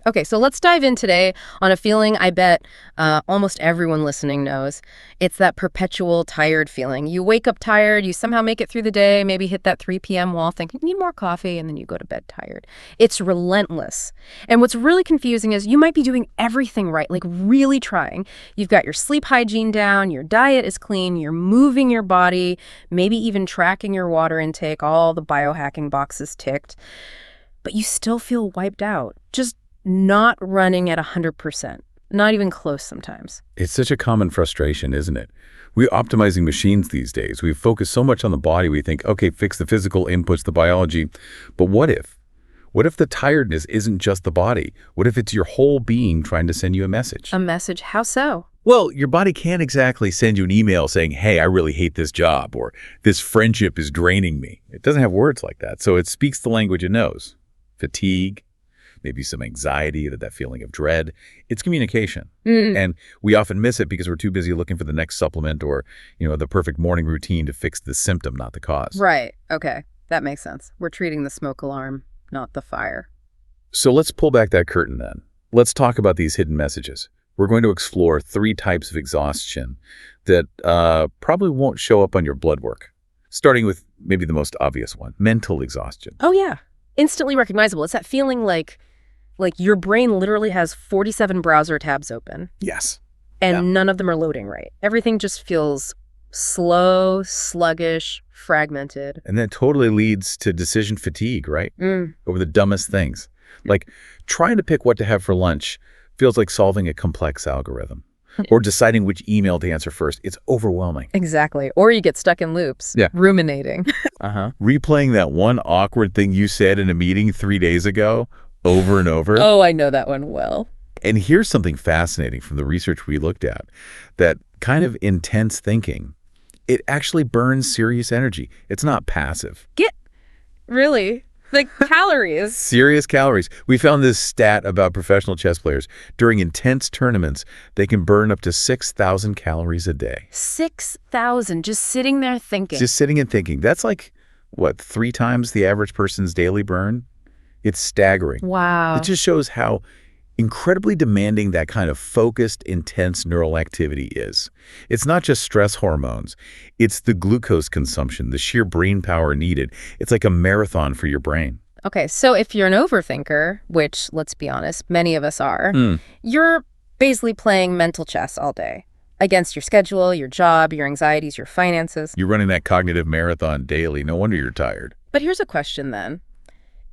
Okay, so let's dive in today on a feeling I bet almost everyone listening knows. It's that perpetual tired feeling. You wake up tired, you somehow make it through the day, maybe hit that 3 p.m. wall thinking, need more coffee, and then you go to bed tired. It's relentless. And what's really confusing is you might be doing everything right, like really trying. You've got your sleep hygiene down, your diet is clean, you're moving your body, maybe even tracking your water intake, all the biohacking boxes ticked. But you still feel wiped out. Just not running at 100%, not even close sometimes. It's such a common frustration, isn't it? We're optimizing machines these days. We focus so much on the body, we think, okay, fix the physical inputs, the biology. But what if? What if the tiredness isn't just the body? What if it's your whole being trying to send you a message? A message? How so? Well, your body can't exactly send you an email saying, hey, I really hate this job, or this friendship is draining me. It doesn't have words like that. So it speaks the language it knows. Fatigue, maybe some anxiety, that feeling of dread. It's communication. And we often miss it because we're too busy looking for the next supplement or, the perfect morning routine to fix the symptom, not the cause. Right. Okay. That makes sense. We're treating the smoke alarm, not the fire. So let's pull back that curtain then. Let's talk about these hidden messages. We're going to explore 3 types of exhaustion that probably won't show up on your blood work, starting with maybe the most obvious one, mental exhaustion. Oh, yeah. Instantly recognizable. It's that feeling like your brain literally has 47 browser tabs open. Yes. And none of them are loading right. Everything just feels slow, sluggish, fragmented. And that totally leads to decision fatigue, right? Over the dumbest things. Like trying to pick what to have for lunch feels like solving a complex algorithm. Or deciding which email to answer first. It's overwhelming. Exactly. Or you get stuck in loops, ruminating. Replaying that one awkward thing you said in a meeting 3 days ago over and over. Oh, I know that one well. And here's something fascinating from the research we looked at, that kind of intense thinking, it actually burns serious energy. It's not passive. Really? Like calories. Serious calories. We found this stat about professional chess players. During intense tournaments, they can burn up to 6,000 calories a day. 6,000 just sitting there thinking. Just sitting and thinking. That's like, 3 times the average person's daily burn? It's staggering. Wow. It just shows how incredibly demanding that kind of focused, intense neural activity is. It's not just stress hormones. It's the glucose consumption, the sheer brain power needed. It's like a marathon for your brain. Okay, so if you're an overthinker, which, let's be honest, many of us are, you're basically playing mental chess all day against your schedule, your job, your anxieties, your finances. You're running that cognitive marathon daily. No wonder you're tired. But here's a question then.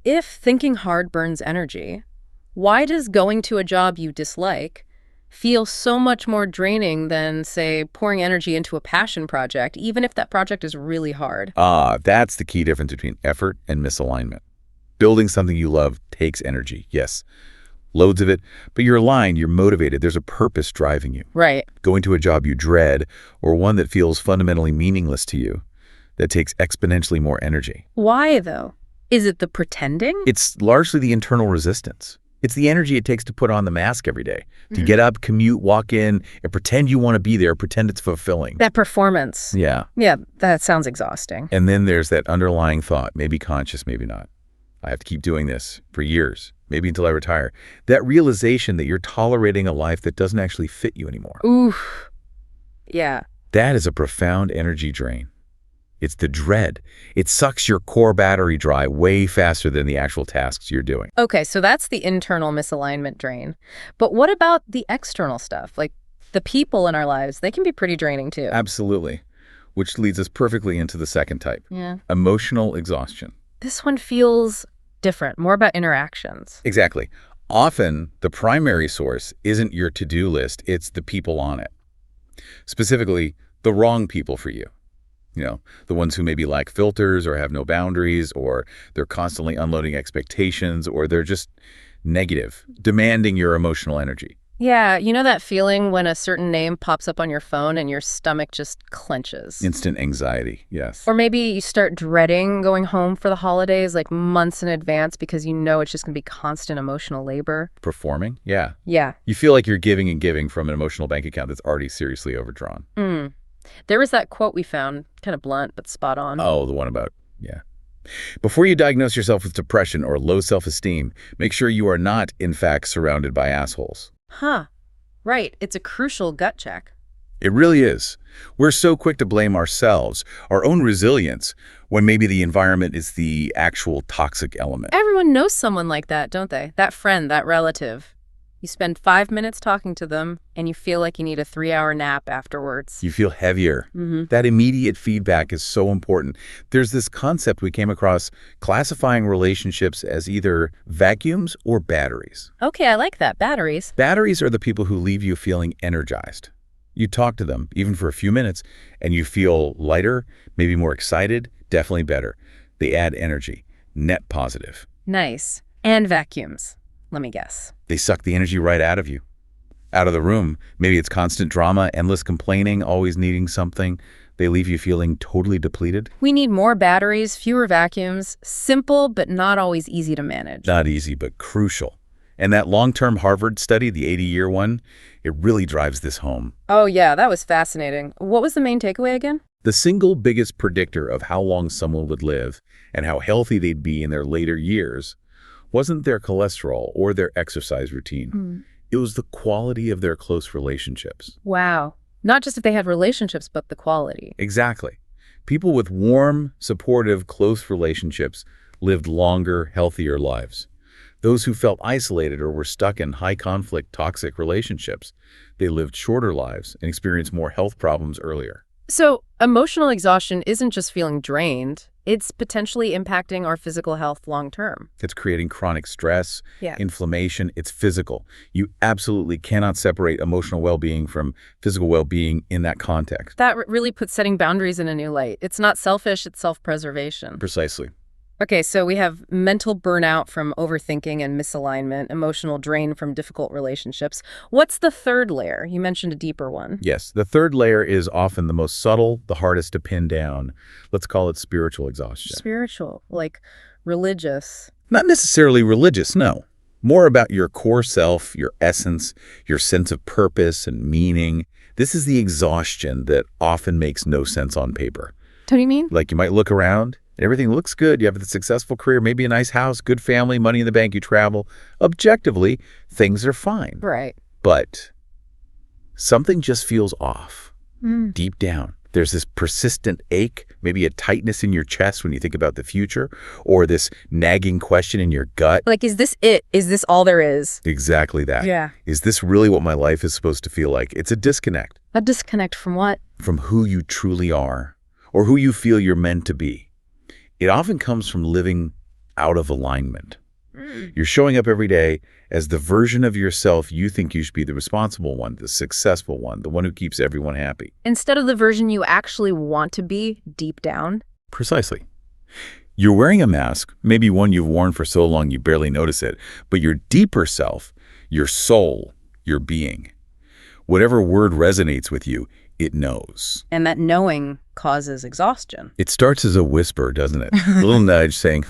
If thinking hard burns energy, why does going to a job you dislike feel so much more draining than, say, pouring energy into a passion project, even if that project is really hard? That's the key difference between effort and misalignment. Building something you love takes energy, yes. Loads of it, but you're aligned, you're motivated, there's a purpose driving you. Right. Going to a job you dread, or one that feels fundamentally meaningless to you, that takes exponentially more energy. Why, though? Is it the pretending? It's largely the internal resistance. It's the energy it takes to put on the mask every day, to get up, commute, walk in, and pretend you want to be there, pretend it's fulfilling. That performance. Yeah. Yeah, that sounds exhausting. And then there's that underlying thought, maybe conscious, maybe not. I have to keep doing this for years, maybe until I retire. That realization that you're tolerating a life that doesn't actually fit you anymore. Oof. Yeah. That is a profound energy drain. It's the dread. It sucks your core battery dry way faster than the actual tasks you're doing. Okay, so that's the internal misalignment drain. But what about the external stuff? Like the people in our lives, they can be pretty draining too. Absolutely. Which leads us perfectly into the second type. Yeah. Emotional exhaustion. This one feels different, more about interactions. Exactly. Often, the primary source isn't your to-do list, it's the people on it. Specifically, the wrong people for you. The ones who maybe lack filters or have no boundaries, or they're constantly unloading expectations, or they're just negative, demanding your emotional energy. Yeah, you know that feeling when a certain name pops up on your phone and your stomach just clenches? Instant anxiety, yes. Or maybe you start dreading going home for the holidays like months in advance because you know it's just going to be constant emotional labor. Performing? Yeah. Yeah. You feel like you're giving and giving from an emotional bank account that's already seriously overdrawn. There was that quote we found, kind of blunt but spot on. Oh, the one about, Before you diagnose yourself with depression or low self-esteem, make sure you are not, in fact, surrounded by assholes. Huh. Right. It's a crucial gut check. It really is. We're so quick to blame ourselves, our own resilience, when maybe the environment is the actual toxic element. Everyone knows someone like that, don't they? That friend, that relative. You spend 5 minutes talking to them, and you feel like you need a 3-hour nap afterwards. You feel heavier. That immediate feedback is so important. There's this concept we came across classifying relationships as either vacuums or batteries. Okay, I like that. Batteries. Batteries are the people who leave you feeling energized. You talk to them, even for a few minutes, and you feel lighter, maybe more excited, definitely better. They add energy. Net positive. Nice. And vacuums. Let me guess. They suck the energy right out of you. Out of the room. Maybe it's constant drama, endless complaining, always needing something. They leave you feeling totally depleted. We need more batteries, fewer vacuums. Simple, but not always easy to manage. Not easy, but crucial. And that long-term Harvard study, the 80-year one, it really drives this home. Oh, yeah, that was fascinating. What was the main takeaway again? The single biggest predictor of how long someone would live and how healthy they'd be in their later years wasn't their cholesterol or their exercise routine. It was the quality of their close relationships. Wow. Not just if they had relationships, but the quality. Exactly. People with warm, supportive, close relationships lived longer, healthier lives. Those who felt isolated or were stuck in high-conflict, toxic relationships, they lived shorter lives and experienced more health problems earlier. So emotional exhaustion isn't just feeling drained. It's potentially impacting our physical health long term. It's creating chronic stress, Yeah. inflammation. It's physical. You absolutely cannot separate emotional well-being from physical well-being in that context. That really puts setting boundaries in a new light. It's not selfish, it's self-preservation. Precisely. Okay, so we have mental burnout from overthinking and misalignment, emotional drain from difficult relationships. What's the third layer? You mentioned a deeper one. Yes, the third layer is often the most subtle, the hardest to pin down. Let's call it spiritual exhaustion. Spiritual, like religious. Not necessarily religious, no. More about your core self, your essence, your sense of purpose and meaning. This is the exhaustion that often makes no sense on paper. What do you mean? Like you might look around, everything looks good. You have a successful career, maybe a nice house, good family, money in the bank, you travel. Objectively, things are fine. Right. But something just feels off deep down. There's this persistent ache, maybe a tightness in your chest when you think about the future, or this nagging question in your gut. Like, is this it? Is this all there is? Exactly that. Yeah. Is this really what my life is supposed to feel like? It's a disconnect A disconnect from what? from who you truly are or who you feel you're meant to be. It often comes from living out of alignment. You're showing up every day as the version of yourself you think you should be, the responsible one, the successful one, the one who keeps everyone happy. Instead of the version you actually want to be deep down. Precisely. You're wearing a mask, maybe one you've worn for so long you barely notice it, but your deeper self, your soul, your being, whatever word resonates with you, it knows. And that knowing causes exhaustion. It starts as a whisper, doesn't it? A little nudge saying,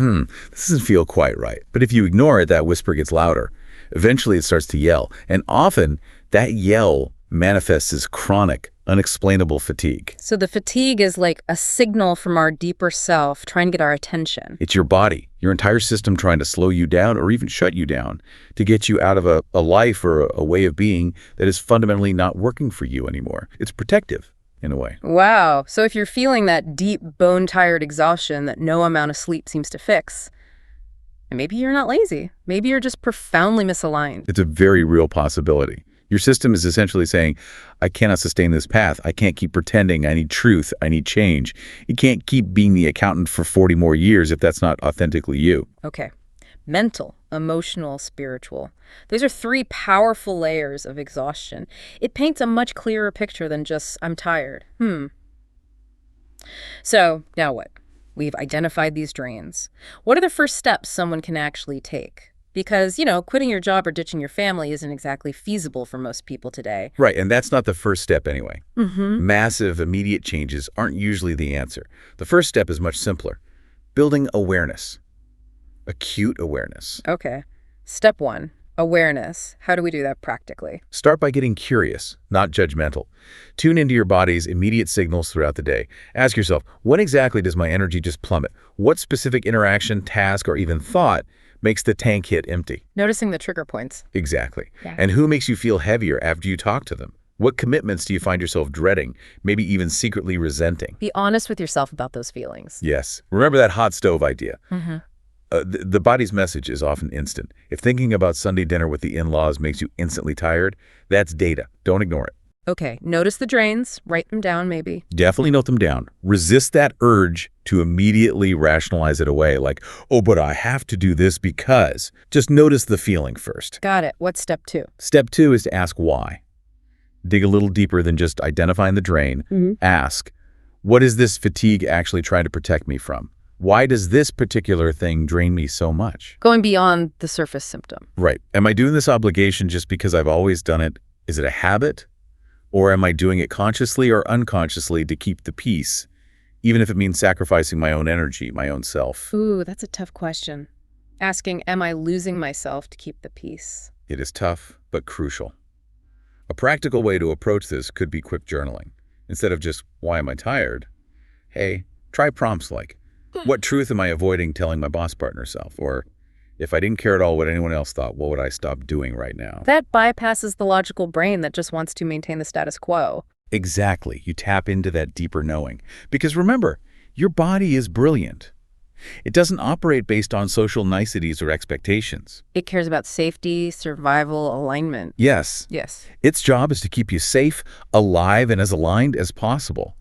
this doesn't feel quite right. But if you ignore it, that whisper gets louder. Eventually, it starts to yell. And often, that yell manifests as chronic, unexplainable fatigue. So the fatigue is like a signal from our deeper self trying to get our attention. It's your body, your entire system trying to slow you down or even shut you down to get you out of a life or a way of being that is fundamentally not working for you anymore. It's protective in a way. Wow. So if you're feeling that deep, bone-tired exhaustion that no amount of sleep seems to fix, and maybe you're not lazy. Maybe you're just profoundly misaligned. It's a very real possibility. Your system is essentially saying, I cannot sustain this path. I can't keep pretending. I need truth. I need change. You can't keep being the accountant for 40 more years if that's not authentically you. Okay. Mental, emotional, spiritual. Those are 3 powerful layers of exhaustion. It paints a much clearer picture than just, I'm tired. So, now what? We've identified these drains. What are the first steps someone can actually take? Because, quitting your job or ditching your family isn't exactly feasible for most people today. Right, and that's not the first step anyway. Massive, immediate changes aren't usually the answer. The first step is much simpler. Building awareness. Acute awareness. Okay. Step 1, Awareness. How do we do that practically? Start by getting curious, not judgmental. Tune into your body's immediate signals throughout the day. Ask yourself, when exactly does my energy just plummet? What specific interaction, task, or even thought makes the tank hit empty? Noticing the trigger points. Exactly. Yeah. And who makes you feel heavier after you talk to them? What commitments do you find yourself dreading, maybe even secretly resenting? Be honest with yourself about those feelings. Yes. Remember that hot stove idea. Mm-hmm. The body's message is often instant. If thinking about Sunday dinner with the in-laws makes you instantly tired, that's data. Don't ignore it. Okay, notice the drains, write them down maybe. Definitely note them down. Resist that urge to immediately rationalize it away, like, oh, but I have to do this because. Just notice the feeling first. Got it. What's step 2? Step 2 is to ask why. Dig a little deeper than just identifying the drain. Ask, what is this fatigue actually trying to protect me from? Why does this particular thing drain me so much? Going beyond the surface symptom. Right. Am I doing this obligation just because I've always done it? Is it a habit? Or am I doing it consciously or unconsciously to keep the peace, even if it means sacrificing my own energy, my own self? Ooh, that's a tough question. Asking, am I losing myself to keep the peace? It is tough, but crucial. A practical way to approach this could be quick journaling. Instead of just, why am I tired? Hey, try prompts like, what truth am I avoiding telling my boss partner self? Or, if I didn't care at all what anyone else thought, what would I stop doing right now? That bypasses the logical brain that just wants to maintain the status quo. Exactly. You tap into that deeper knowing. Because remember, your body is brilliant. It doesn't operate based on social niceties or expectations. It cares about safety, survival, alignment. Yes. Yes. Its job is to keep you safe, alive, and as aligned as possible.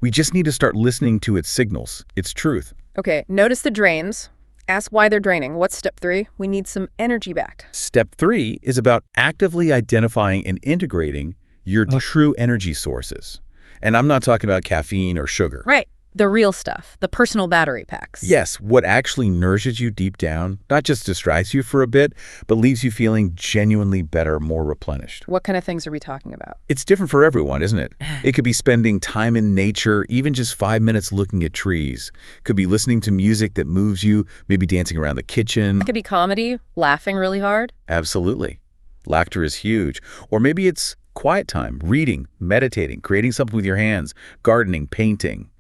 We just need to start listening to its signals, its truth. Okay, notice the drains. Ask why they're draining. What's step 3? We need some energy back. Step 3 is about actively identifying and integrating your true energy sources. And I'm not talking about caffeine or sugar. Right. The real stuff, the personal battery packs. Yes, what actually nourishes you deep down, not just distracts you for a bit, but leaves you feeling genuinely better, more replenished. What kind of things are we talking about? It's different for everyone, isn't it? It could be spending time in nature, even just 5 minutes looking at trees. Could be listening to music that moves you, maybe dancing around the kitchen. It could be comedy, laughing really hard. Absolutely. Laughter is huge. Or maybe it's quiet time, reading, meditating, creating something with your hands, gardening, painting.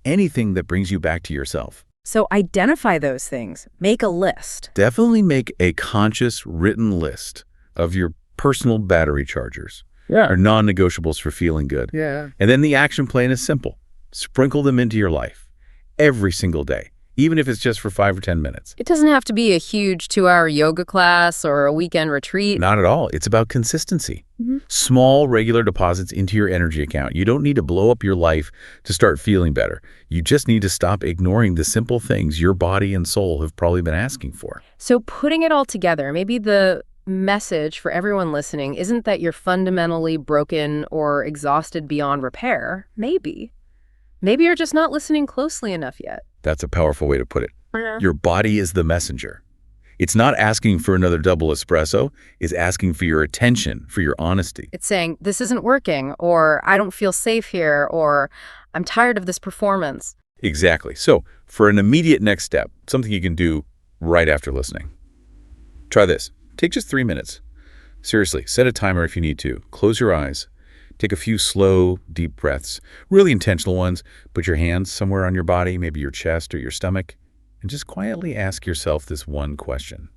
Anything that brings you back to yourself. So identify those things. Make a list. Definitely make a conscious written list of your personal battery chargers. Or non-negotiables for feeling good. Yeah. And then the action plan is simple. Sprinkle them into your life every single day, even if it's just for 5 or 10 minutes. It doesn't have to be a huge 2-hour yoga class or a weekend retreat. Not at all. It's about consistency. Small, regular deposits into your energy account. You don't need to blow up your life to start feeling better. You just need to stop ignoring the simple things your body and soul have probably been asking for. So putting it all together, maybe the message for everyone listening isn't that you're fundamentally broken or exhausted beyond repair. Maybe. Maybe you're just not listening closely enough yet. That's a powerful way to put it. Your body is the messenger. It's not asking for another double espresso. It's asking for your attention, for your honesty. It's saying, this isn't working, or I don't feel safe here, or I'm tired of this performance. Exactly. So for an immediate next step, something you can do right after listening. Try this. Take just 3 minutes. Seriously, set a timer if you need to. Close your eyes. Take a few slow, deep breaths, really intentional ones. Put your hands somewhere on your body, maybe your chest or your stomach, and just quietly ask yourself this one question.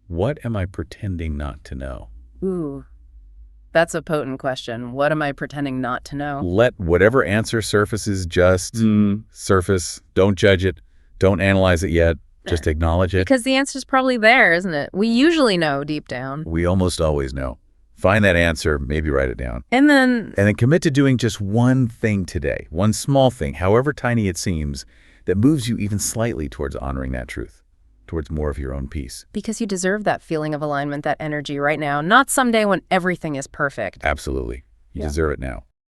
What am I pretending not to know? Ooh, that's a potent question. What am I pretending not to know? Let whatever answer surfaces just surface. Don't judge it. Don't analyze it yet. Just acknowledge it. Because the answer's probably there, isn't it? We usually know deep down. We almost always know. Find that answer, maybe write it down. And then commit to doing just one thing today, one small thing, however tiny it seems, that moves you even slightly towards honoring that truth, towards more of your own peace. because you deserve that feeling of alignment, that energy right now, not someday when everything is perfect. Absolutely. You Yeah. deserve it now.